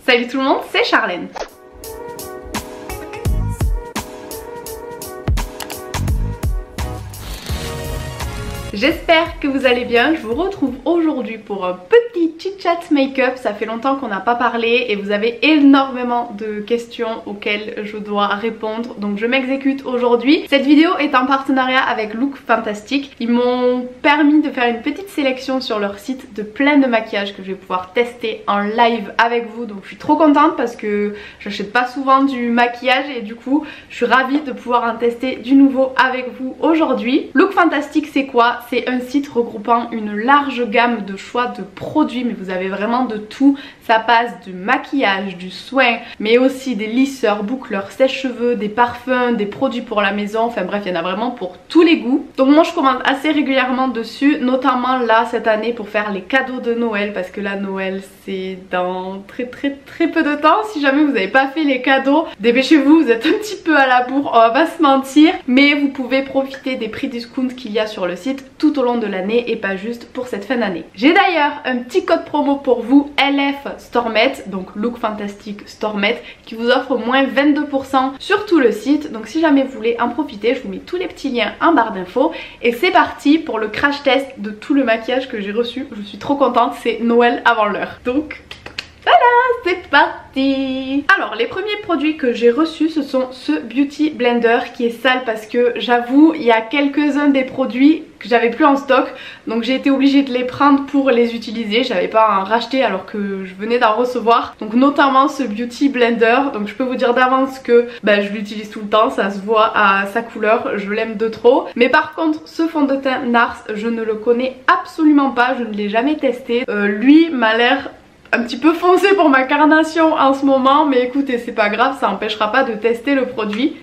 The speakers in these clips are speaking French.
Salut tout le monde, c'est Charlène. J'espère que vous allez bien, je vous retrouve aujourd'hui pour un petit chit-chat make-up. Ça fait longtemps qu'on n'a pas parlé et vous avez énormément de questions auxquelles je dois répondre, donc je m'exécute aujourd'hui. Cette vidéo est en partenariat avec Look Fantastic. Ils m'ont permis de faire une petite sélection sur leur site de plein de maquillages que je vais pouvoir tester en live avec vous, donc je suis trop contente parce que j'achète pas souvent du maquillage et du coup je suis ravie de pouvoir en tester du nouveau avec vous aujourd'hui. Look Fantastic, c'est quoi? C'est un site regroupant une large gamme de choix de produits, mais vous avez vraiment de tout. Ça passe du maquillage, du soin, mais aussi des lisseurs, boucleurs, sèche-cheveux, des parfums, des produits pour la maison, enfin bref, il y en a vraiment pour tous les goûts. Donc moi je commande assez régulièrement dessus, notamment là cette année pour faire les cadeaux de Noël, parce que là Noël c'est dans très peu de temps. Si jamais vous n'avez pas fait les cadeaux, dépêchez-vous, vous êtes un petit peu à la bourre, on va pas se mentir, mais vous pouvez profiter des prix discount qu'il y a sur le site tout au long de l'année et pas juste pour cette fin d'année. J'ai d'ailleurs un petit code promo pour vous, LF Stormet, donc Look Fantastic Stormet, qui vous offre moins 22% sur tout le site. Donc si jamais vous voulez en profiter, je vous mets tous les petits liens en barre d'infos. Et c'est parti pour le crash test de tout le maquillage que j'ai reçu. Je suis trop contente, c'est Noël avant l'heure. Donc voilà, c'est parti. Alors les premiers produits que j'ai reçus, ce sont ce Beauty Blender qui est sale parce que j'avoue il y a quelques-uns des produits que j'avais plus en stock, donc j'ai été obligée de les prendre pour les utiliser. J'avais pas à en racheter alors que je venais d'en recevoir, donc notamment ce Beauty Blender. Donc je peux vous dire d'avance que je l'utilise tout le temps, ça se voit à sa couleur, je l'aime de trop. Mais par contre ce fond de teint NARS, je ne le connais absolument pas, je ne l'ai jamais testé. Lui m'a l'air un petit peu foncé pour ma carnation en ce moment, mais écoutez, c'est pas grave, ça n'empêchera pas de tester le produit.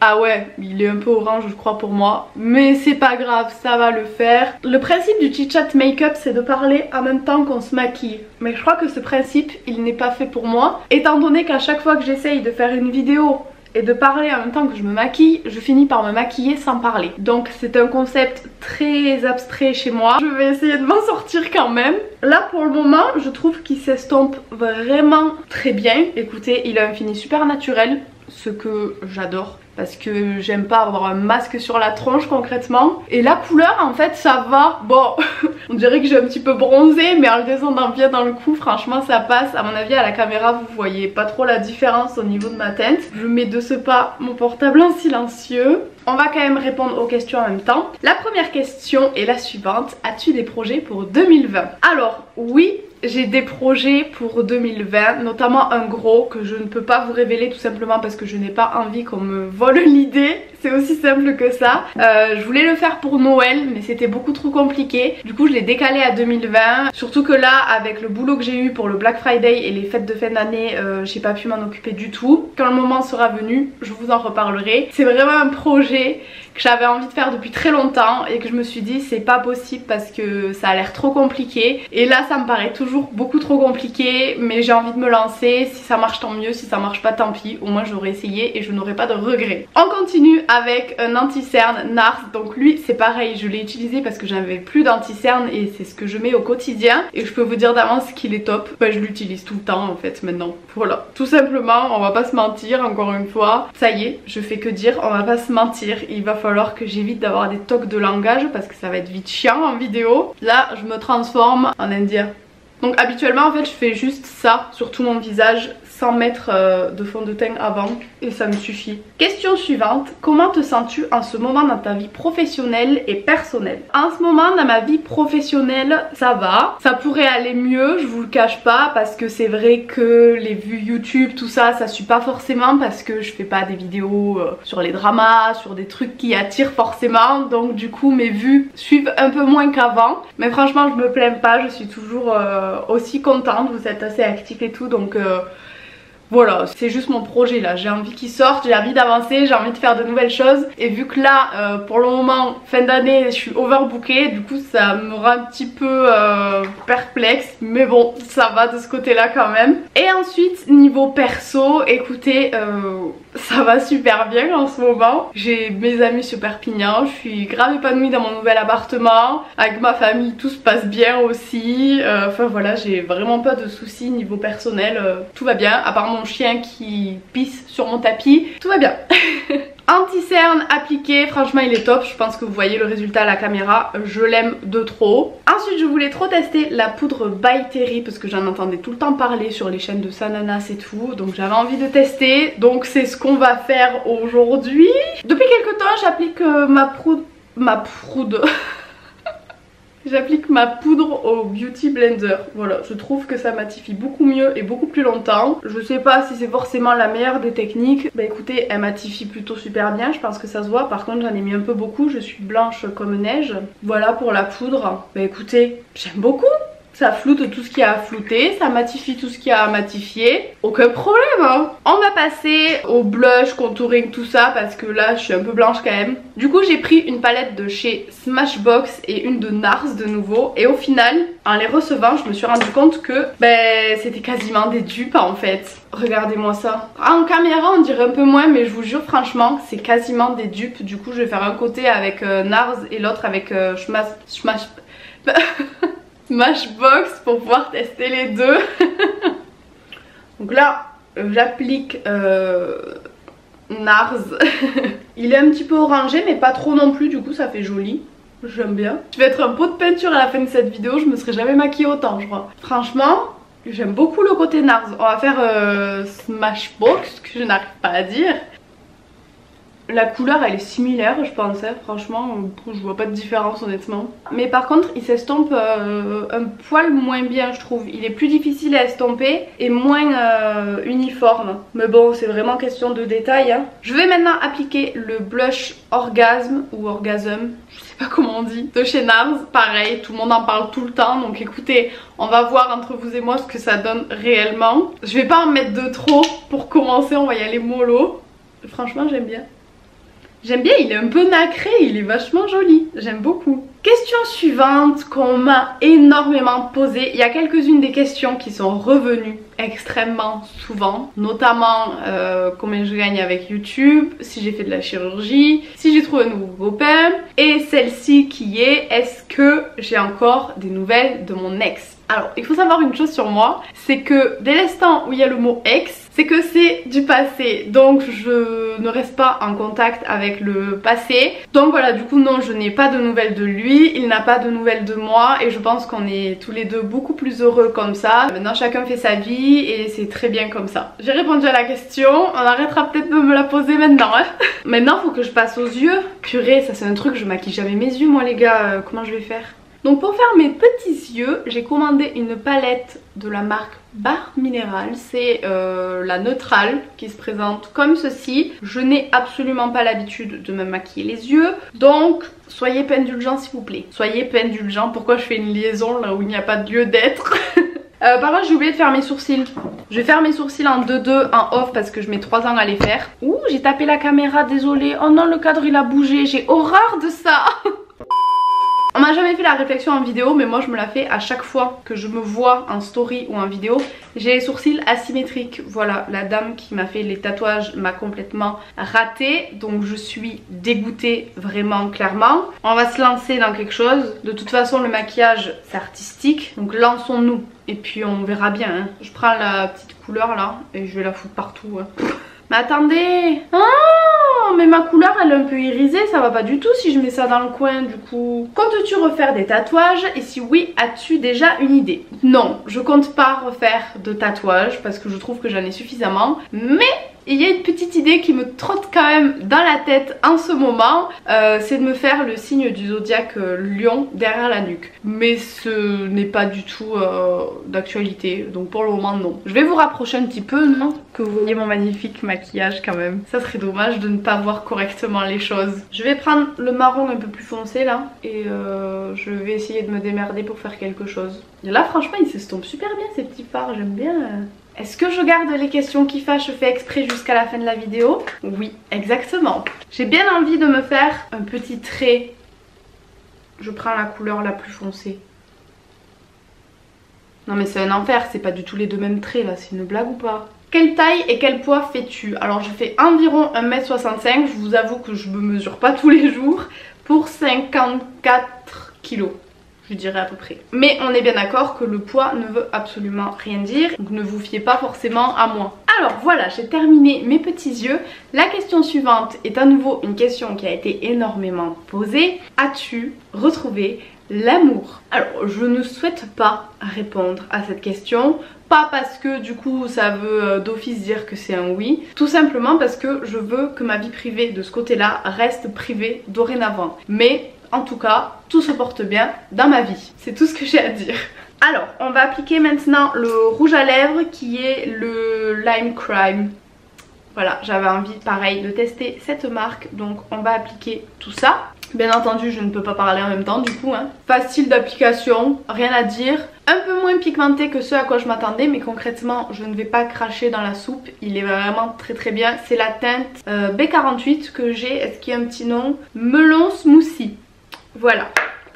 Ah ouais, il est un peu orange je crois pour moi, mais c'est pas grave, ça va le faire. Le principe du chit-chat make-up, c'est de parler en même temps qu'on se maquille, mais je crois que ce principe il n'est pas fait pour moi, étant donné qu'à chaque fois que j'essaye de faire une vidéo et de parler en même temps que je me maquille, je finis par me maquiller sans parler. Donc c'est un concept très abstrait chez moi. Je vais essayer de m'en sortir quand même. Là pour le moment, je trouve qu'il s'estompe vraiment très bien. Écoutez, il a un fini super naturel, ce que j'adore, parce que j'aime pas avoir un masque sur la tronche concrètement. Et la couleur en fait ça va, bon on dirait que j'ai un petit peu bronzé, mais en le descendant bien dans le cou franchement ça passe. À mon avis à la caméra vous voyez pas trop la différence au niveau de ma teinte. Je mets de ce pas mon portable en silencieux. On va quand même répondre aux questions en même temps. La première question est la suivante: as-tu des projets pour 2020? Alors oui, j'ai des projets pour 2020, notamment un gros que je ne peux pas vous révéler tout simplement parce que je n'ai pas envie qu'on me vole l'idée. C'est aussi simple que ça. Je voulais le faire pour Noël mais c'était beaucoup trop compliqué. Du coup je l'ai décalé à 2020. Surtout que là avec le boulot que j'ai eu pour le Black Friday et les fêtes de fin d'année, j'ai pas pu m'en occuper du tout. Quand le moment sera venu, je vous en reparlerai. C'est vraiment un projet que j'avais envie de faire depuis très longtemps et que je me suis dit c'est pas possible parce que ça a l'air trop compliqué. Et là ça me paraît toujours beaucoup trop compliqué, mais j'ai envie de me lancer. Si ça marche tant mieux, si ça marche pas tant pis, au moins j'aurai essayé et je n'aurai pas de regrets. On continue avec un anti-cerne NARS. Donc lui c'est pareil, je l'ai utilisé parce que j'avais plus d'anti-cerne et c'est ce que je mets au quotidien et je peux vous dire d'avance qu'il est top. Je l'utilise tout le temps en fait maintenant. Voilà, tout simplement, on va pas se mentir encore une fois. Ça y est, je fais que dire, on va pas se mentir. Il va falloir que j'évite d'avoir des tocs de langage parce que ça va être vite chiant en vidéo. Là je me transforme en indien. Donc habituellement en fait je fais juste ça sur tout mon visage sans mettre de fond de teint avant et ça me suffit. Question suivante: comment te sens-tu en ce moment dans ta vie professionnelle et personnelle? En ce moment dans ma vie professionnelle ça va, ça pourrait aller mieux, je vous le cache pas, parce que c'est vrai que les vues YouTube tout ça, ça suit pas forcément parce que je fais pas des vidéos sur les dramas, sur des trucs qui attirent forcément, donc du coup mes vues suivent un peu moins qu'avant. Mais franchement je me plains pas, je suis toujours aussi contente, vous êtes assez actifs et tout, donc Voilà, c'est juste mon projet là, j'ai envie qu'il sorte, j'ai envie d'avancer, j'ai envie de faire de nouvelles choses. Et vu que là, pour le moment, fin d'année, je suis overbookée, du coup ça me rend un petit peu perplexe. Mais bon, ça va de ce côté-là quand même. Et ensuite, niveau perso, écoutez, ça va super bien en ce moment. J'ai mes amis sur Perpignan, je suis grave épanouie dans mon nouvel appartement. Avec ma famille, tout se passe bien aussi. Enfin voilà, j'ai vraiment pas de soucis niveau personnel, tout va bien. À part mon chien qui pisse sur mon tapis, tout va bien. Anti-cerne appliqué, franchement il est top, je pense que vous voyez le résultat à la caméra, je l'aime de trop. Ensuite je voulais trop tester la poudre By Terry parce que j'en entendais tout le temps parler sur les chaînes de Sananas et tout, donc j'avais envie de tester, donc c'est ce qu'on va faire aujourd'hui. Depuis quelques temps j'applique j'applique ma poudre au Beauty Blender. Voilà, je trouve que ça matifie beaucoup mieux et beaucoup plus longtemps. Je sais pas si c'est forcément la meilleure des techniques. Bah écoutez, elle matifie plutôt super bien, je pense que ça se voit. Par contre j'en ai mis un peu beaucoup, je suis blanche comme neige. Voilà pour la poudre. Bah écoutez, j'aime beaucoup. Ça floute tout ce qu'il y a à flouter, ça matifie tout ce qu'il y a à matifier. Aucun problème hein. On va passer au blush, contouring, tout ça parce que là je suis un peu blanche quand même. Du coup j'ai pris une palette de chez Smashbox et une de NARS de nouveau. Et au final, en les recevant, je me suis rendu compte que c'était quasiment des dupes en fait. Regardez-moi ça. En caméra on dirait un peu moins, mais je vous jure franchement c'est quasiment des dupes. Du coup je vais faire un côté avec NARS et l'autre avec Smashbox pour pouvoir tester les deux. Donc là j'applique NARS. Il est un petit peu orangé mais pas trop non plus, du coup ça fait joli. J'aime bien. Je vais être un pot de peinture à la fin de cette vidéo, je me serais jamais maquillée autant je crois. Franchement j'aime beaucoup le côté NARS. On va faire Smashbox, que je n'arrive pas à dire. La couleur elle est similaire je pense, hein. Franchement je vois pas de différence honnêtement. Mais par contre il s'estompe un poil moins bien je trouve. Il est plus difficile à estomper et moins uniforme. Mais bon c'est vraiment question de détail hein. Je vais maintenant appliquer le blush Orgasme ou Orgasm, je sais pas comment on dit, de chez NARS. Pareil, tout le monde en parle tout le temps, donc écoutez, on va voir entre vous et moi ce que ça donne réellement. Je vais pas en mettre de trop pour commencer, on va y aller mollo. Franchement j'aime bien. J'aime bien, il est un peu nacré, il est vachement joli, j'aime beaucoup. Question suivante qu'on m'a énormément posée. Il y a quelques-unes des questions qui sont revenues extrêmement souvent. Notamment combien je gagne avec YouTube, si j'ai fait de la chirurgie, si j'ai trouvé un nouveau copain. Et celle-ci qui est, est-ce que j'ai encore des nouvelles de mon ex? Alors il faut savoir une chose sur moi, c'est que dès l'instant où il y a le mot ex, c'est que c'est du passé, donc je ne reste pas en contact avec le passé. Donc voilà, du coup non, je n'ai pas de nouvelles de lui, il n'a pas de nouvelles de moi et je pense qu'on est tous les deux beaucoup plus heureux comme ça. Maintenant chacun fait sa vie et c'est très bien comme ça. J'ai répondu à la question, on arrêtera peut-être de me la poser maintenant hein. Maintenant faut que je passe aux yeux. Purée, ça c'est un truc, je maquille jamais mes yeux moi les gars, comment je vais faire? Donc pour faire mes petits yeux, j'ai commandé une palette de la marque Barre Minéral. C'est la neutrale qui se présente comme ceci. Je n'ai absolument pas l'habitude de me maquiller les yeux, donc soyez pas indulgents s'il vous plaît. Soyez pas indulgents, pourquoi je fais une liaison là où il n'y a pas de lieu d'être. Par contre j'ai oublié de faire mes sourcils. Je vais faire mes sourcils en 2-2 en off parce que je mets 3 ans à les faire. Ouh, j'ai tapé la caméra, désolée. Oh non, le cadre il a bougé, j'ai horreur de ça. On m'a jamais fait la réflexion en vidéo, mais moi je me la fais à chaque fois que je me vois en story ou en vidéo. J'ai les sourcils asymétriques. Voilà, la dame qui m'a fait les tatouages m'a complètement raté, donc je suis dégoûtée vraiment clairement. On va se lancer dans quelque chose. De toute façon le maquillage c'est artistique, donc lançons-nous et puis on verra bien hein. Je prends la petite couleur là et je vais la foutre partout hein. Mais attendez, oh, mais ma couleur elle est un peu irisée, ça va pas du tout si je mets ça dans le coin du coup. Comptes-tu refaire des tatouages? Et si oui, as-tu déjà une idée? Non, je compte pas refaire de tatouages parce que je trouve que j'en ai suffisamment. Mais il y a une petite idée qui me trotte quand même dans la tête en ce moment, c'est de me faire le signe du zodiaque lion derrière la nuque. Mais ce n'est pas du tout d'actualité, donc pour le moment non. Je vais vous rapprocher un petit peu, non? Que vous voyez mon magnifique maquillage quand même. Ça serait dommage de ne pas voir correctement les choses. Je vais prendre le marron un peu plus foncé là et je vais essayer de me démerder pour faire quelque chose. Et là franchement il s'estompe super bien ces petits fards, j'aime bien. Est-ce que je garde les questions qui fâchent fait exprès jusqu'à la fin de la vidéo? Oui, exactement. J'ai bien envie de me faire un petit trait. Je prends la couleur la plus foncée. Non mais c'est un enfer, c'est pas du tout les deux mêmes traits là, c'est une blague ou pas? Quelle taille et quel poids fais-tu? Alors je fais environ 1m65, je vous avoue que je me mesure pas tous les jours, pour 54 kilos. Je dirais à peu près. Mais on est bien d'accord que le poids ne veut absolument rien dire, donc ne vous fiez pas forcément à moi. Alors voilà, j'ai terminé mes petits yeux. La question suivante est à nouveau une question qui a été énormément posée. As-tu retrouvé l'amour? Alors je ne souhaite pas répondre à cette question. Pas parce que du coup ça veut d'office dire que c'est un oui. Tout simplement parce que je veux que ma vie privée de ce côté-là reste privée dorénavant. Mais en tout cas, tout se porte bien dans ma vie. C'est tout ce que j'ai à dire. Alors, on va appliquer maintenant le rouge à lèvres qui est le Lime Crime. Voilà, j'avais envie, pareil, de tester cette marque. Donc, on va appliquer tout ça. Bien entendu, je ne peux pas parler en même temps du coup. Facile d'application, rien à dire. Un peu moins pigmenté que ce à quoi je m'attendais, mais concrètement, je ne vais pas cracher dans la soupe. Il est vraiment très bien. C'est la teinte B48 que j'ai. Est-ce qu'il y a un petit nom? Melon Smoothie. Voilà.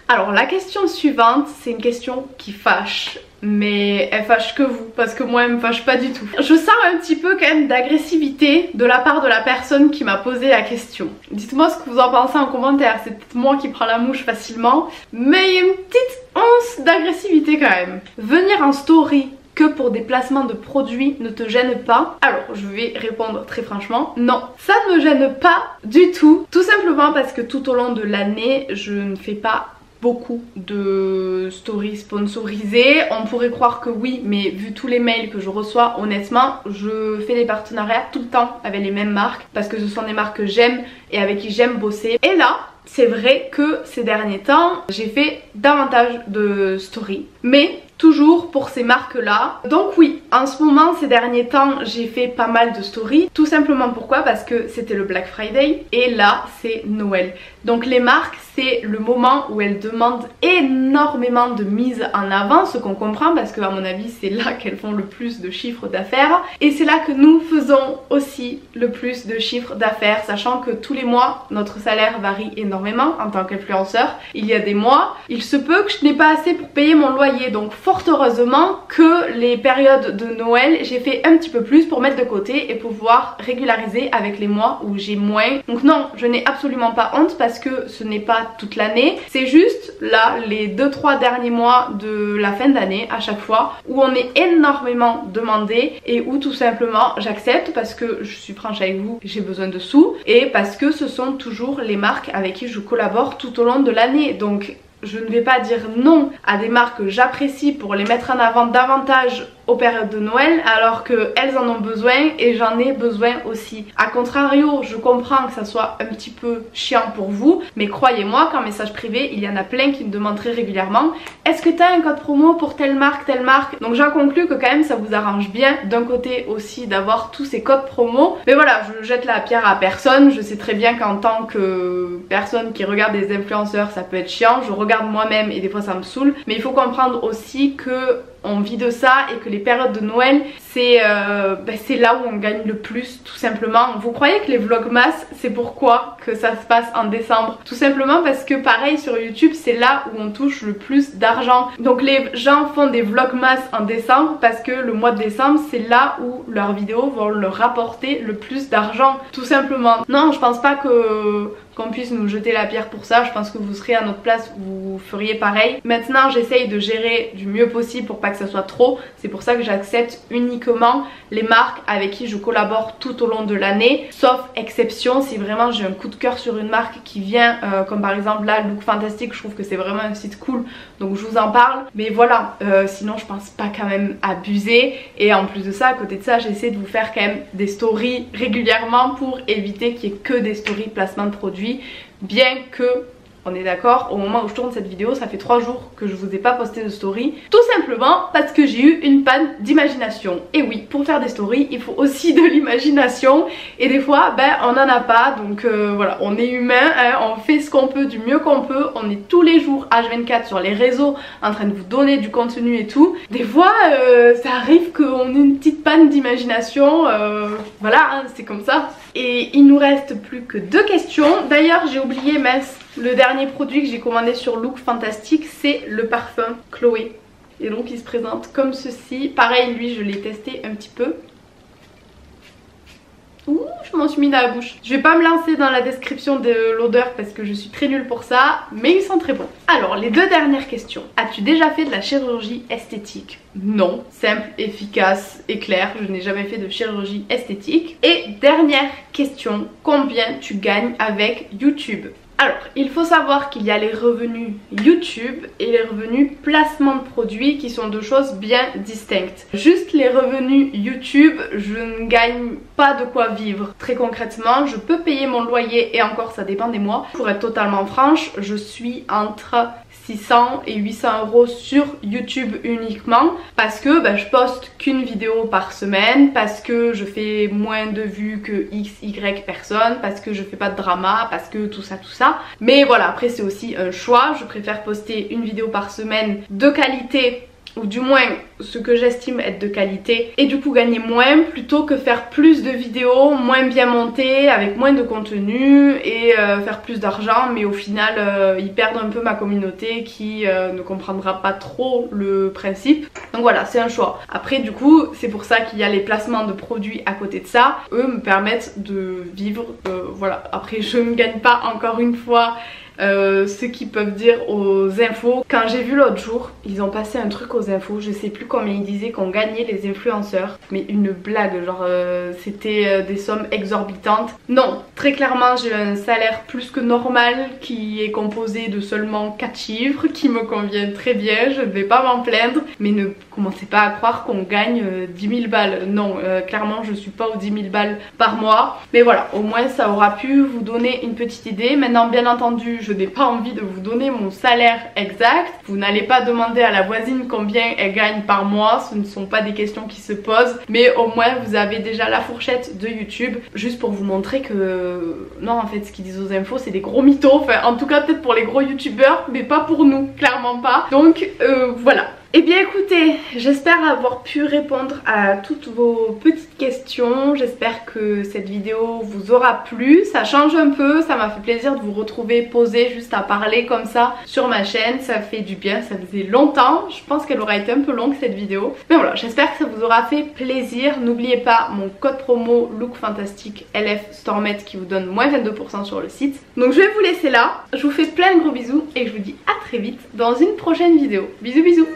Alors la question suivante, c'est une question qui fâche. Mais elle fâche que vous, parce que moi elle me fâche pas du tout. Je sens un petit peu quand même d'agressivité de la part de la personne qui m'a posé la question. Dites-moi ce que vous en pensez en commentaire, c'est peut-être moi qui prends la mouche facilement. Mais il y a une petite once d'agressivité quand même. Venir en story que pour des placements de produits ne te gêne pas? Alors je vais répondre très franchement, non, ça ne me gêne pas du tout. Tout simplement parce que tout au long de l'année, je ne fais pas beaucoup de stories sponsorisées. On pourrait croire que oui, mais vu tous les mails que je reçois, honnêtement, je fais des partenariats tout le temps avec les mêmes marques parce que ce sont des marques que j'aime et avec qui j'aime bosser. Et là, c'est vrai que ces derniers temps, j'ai fait davantage de stories, mais toujours pour ces marques là. Donc oui, en ce moment, ces derniers temps, j'ai fait pas mal de stories. Tout simplement pourquoi? Parce que c'était le Black Friday et là c'est Noël. Donc les marques, c'est le moment où elles demandent énormément de mise en avant, ce qu'on comprend parce que à mon avis c'est là qu'elles font le plus de chiffre d'affaires. Et c'est là que nous faisons aussi le plus de chiffre d'affaires, sachant que tous les mois notre salaire varie énormément en tant qu'influenceur. Il y a des mois, il se peut que je n'ai pas assez pour payer mon loyer, donc fort heureusement que les périodes de Noël j'ai fait un petit peu plus pour mettre de côté et pouvoir régulariser avec les mois où j'ai moins. Donc non, je n'ai absolument pas honte parce que ce n'est pas toute l'année, c'est juste là les 2-3 derniers mois de la fin d'année à chaque fois où on est énormément demandé et où tout simplement j'accepte parce que je suis franche avec vous, j'ai besoin de sous et parce que ce sont toujours les marques avec qui je collabore tout au long de l'année. Donc je ne vais pas dire non à des marques que j'apprécie pour les mettre en avant davantage aux périodes de Noël alors qu'elles en ont besoin et j'en ai besoin aussi. A contrario, je comprends que ça soit un petit peu chiant pour vous, mais croyez-moi qu'en message privé, il y en a plein qui me demandent très régulièrement est-ce que tu as un code promo pour telle marque, donc j'en conclus que quand même ça vous arrange bien d'un côté aussi d'avoir tous ces codes promo. Mais voilà, je jette la pierre à personne, je sais très bien qu'en tant que personne qui regarde des influenceurs ça peut être chiant, je regarde moi-même et des fois ça me saoule, mais il faut comprendre aussi que on vit de ça et que les périodes de Noël c'est là où on gagne le plus tout simplement. Vous croyez que les vlogmas c'est pourquoi que ça se passe en décembre? Tout simplement parce que pareil sur YouTube c'est là où on touche le plus d'argent. Donc les gens font des vlogmas en décembre parce que le mois de décembre c'est là où leurs vidéos vont leur rapporter le plus d'argent tout simplement. Non, je pense pas qu'on puisse nous jeter la pierre pour ça, je pense que vous serez à notre place, vous feriez pareil. Maintenant j'essaye de gérer du mieux possible pour pas que ça soit trop, c'est pour ça que j'accepte uniquement les marques avec qui je collabore tout au long de l'année, sauf exception si vraiment j'ai un coup de cœur sur une marque qui vient, comme par exemple là Look Fantastic, je trouve que c'est vraiment un site cool donc je vous en parle, mais voilà, sinon je pense pas quand même abuser. Et en plus de ça, à côté de ça, j'essaie de vous faire quand même des stories régulièrement pour éviter qu'il y ait que des stories placement de produits, bien que On est d'accord, au moment où je tourne cette vidéo, ça fait 3 jours que je vous ai pas posté de story. Tout simplement parce que j'ai eu une panne d'imagination. Et oui, pour faire des stories, il faut aussi de l'imagination. Et des fois, on n'en a pas. Donc voilà, on est humain, hein, on fait ce qu'on peut du mieux qu'on peut. On est tous les jours H24 sur les réseaux en train de vous donner du contenu et tout. Des fois, ça arrive qu'on ait une petite panne d'imagination. Voilà, hein, c'est comme ça. Et il nous reste plus que 2 questions. D'ailleurs, j'ai oublié, mince, le dernier produit que j'ai commandé sur Look Fantastic, c'est le parfum Chloé. Et donc il se présente comme ceci. Pareil, lui je l'ai testé un petit peu. Ouh, je m'en suis mis dans la bouche. Je vais pas me lancer dans la description de l'odeur parce que je suis très nulle pour ça, mais ils sont très bons. Alors, les 2 dernières questions. As-tu déjà fait de la chirurgie esthétique? Non. Simple, efficace et clair. Je n'ai jamais fait de chirurgie esthétique. Et dernière question. Combien tu gagnes avec YouTube? Alors, il faut savoir qu'il y a les revenus YouTube et les revenus placement de produits qui sont 2 choses bien distinctes. Juste les revenus YouTube, je ne gagne pas de quoi vivre. Très concrètement, je peux payer mon loyer et encore ça dépend des mois. Pour être totalement franche, je suis entre 600 et 800 € sur YouTube uniquement parce que je poste qu'une vidéo par semaine, parce que je fais moins de vues que XY personnes, parce que je fais pas de drama, parce que tout ça. Mais voilà, après c'est aussi un choix, je préfère poster une vidéo par semaine de qualité, ou du moins ce que j'estime être de qualité, et du coup gagner moins plutôt que faire plus de vidéos moins bien montées avec moins de contenu et faire plus d'argent, mais au final ils perdent un peu ma communauté qui ne comprendra pas trop le principe. Donc voilà, c'est un choix. Après du coup c'est pour ça qu'il y a les placements de produits à côté de ça. Eux me permettent de vivre, voilà. Après je ne gagne pas, encore une fois, ce qu'ils peuvent dire aux infos. Quand j'ai vu l'autre jour, ils ont passé un truc aux infos, je sais plus combien ils disaient qu'on gagnait les influenceurs, mais une blague, genre c'était des sommes exorbitantes. Non, très clairement j'ai un salaire plus que normal qui est composé de seulement 4 chiffres qui me conviennent très bien, je ne vais pas m'en plaindre, mais ne commencez pas à croire qu'on gagne 10 000 balles. Non, clairement je suis pas aux 10 000 balles par mois, mais voilà, au moins ça aura pu vous donner une petite idée. Maintenant bien entendu, je n'ai pas envie de vous donner mon salaire exact. Vous n'allez pas demander à la voisine combien elle gagne par mois, ce ne sont pas des questions qui se posent, mais au moins vous avez déjà la fourchette de YouTube, juste pour vous montrer que non, en fait ce qu'ils disent aux infos c'est des gros mythos, enfin en tout cas peut-être pour les gros youtubeurs, mais pas pour nous, clairement pas. Donc voilà. Eh bien écoutez, j'espère avoir pu répondre à toutes vos petites questions, j'espère que cette vidéo vous aura plu, ça change un peu, ça m'a fait plaisir de vous retrouver posée juste à parler comme ça sur ma chaîne, ça fait du bien, ça faisait longtemps, je pense qu'elle aura été un peu longue cette vidéo, mais voilà, j'espère que ça vous aura fait plaisir. N'oubliez pas mon code promo Look Fantastic LF Stormette qui vous donne moins 22% sur le site. Donc je vais vous laisser là, je vous fais plein de gros bisous et je vous dis à très vite dans une prochaine vidéo. Bisous bisous.